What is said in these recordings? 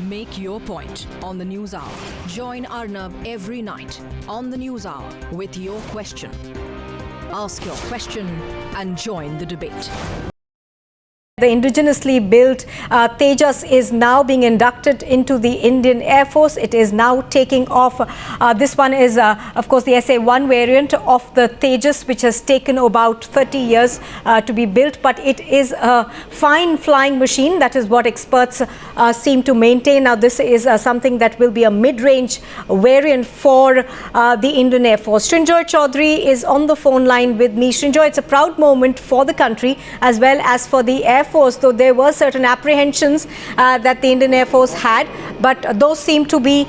Make your point on the News Hour. Join Arnab every night on the News Hour with your question. Ask your question and join the debate. The indigenously built Tejas is now being inducted into the Indian Air Force. It is now taking off. This one is, of course, the SA-1 variant of the Tejas, which has taken about 30 years to be built. But it is a fine flying machine. That is what experts seem to maintain. Now, this is something that will be a mid-range variant for the Indian Air Force. Srinjoy Chaudhary is on the phone line with me. Srinjoy, it's a proud moment for the country as well as for the Air Force, though there were certain apprehensions that the Indian Air Force had, but those seem to be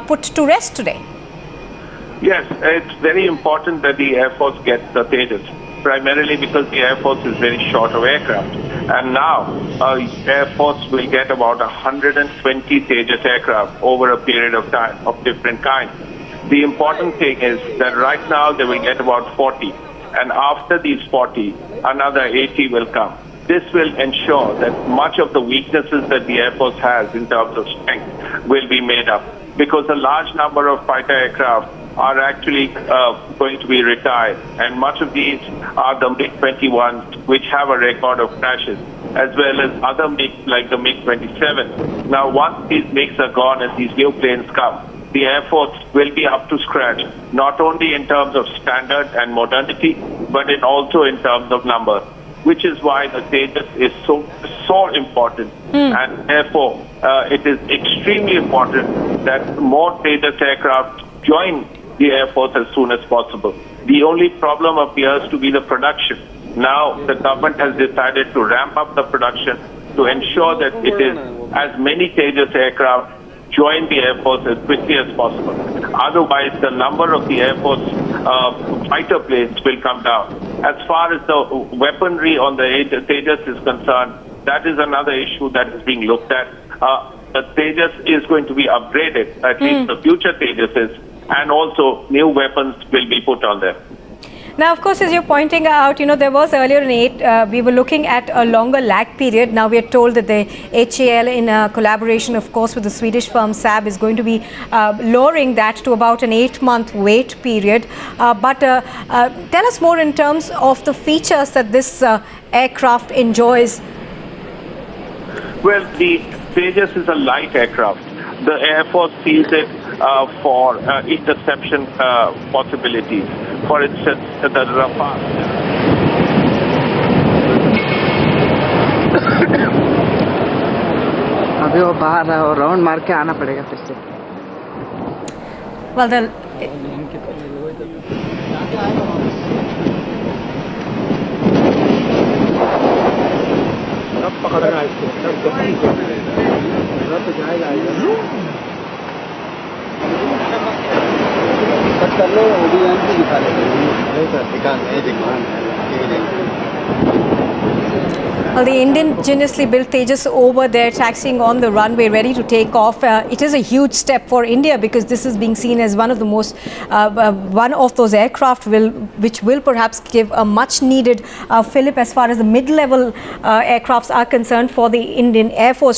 put to rest today. Yes, it's very important that the Air Force gets the Tejas, primarily because the Air Force is very short of aircraft. And now, Air Force will get about 120 Tejas aircraft over a period of time of different kinds. The important thing is that right now they will get about 40, and after these 40, another 80 will come. This will ensure that much of the weaknesses that the Air Force has in terms of strength will be made up, because a large number of fighter aircraft are actually going to be retired, and much of these are the MiG-21s, which have a record of crashes, as well as other MiGs like the MiG-27. Now, once these MiGs are gone and these new planes come, the Air Force will be up to scratch, not only in terms of standard and modernity, but also in terms of number, which is why the Tejas is so important. And therefore, it is extremely important that more Tejas aircraft join the Air Force as soon as possible. The only problem appears to be the production. Now, the government has decided to ramp up the production to ensure that it is as many Tejas aircraft join the Air Force as quickly as possible. Otherwise, the number of the Air Force fighter planes will come down. As far as the weaponry on the Tejas is concerned, that is another issue that is being looked at. The Tejas is going to be upgraded, at least the future Tejas is, and also new weapons will be put on them. Now, of course, as you're pointing out, there was earlier we were looking at a longer lag period. Now we are told that the HAL, in collaboration, of course, with the Swedish firm Saab, is going to be lowering that to about an 8-month wait period. But tell us more in terms of the features that this aircraft enjoys. Well, the Tejas is a light aircraft. The Air Force sees it for interception possibilities. For instance, the Rafale. अभी वो बाहर round मार के आना पड़ेगा फिर से. Well, then. पकड़ना है इसको. तो जाएगा कर लो, दिखा Well, the indigenously built Tejas over there taxiing on the runway, ready to take off. It is a huge step for India, because this is being seen as one of the most, one of those aircraft which will perhaps give a much needed fillip as far as the mid-level aircrafts are concerned for the Indian Air Force.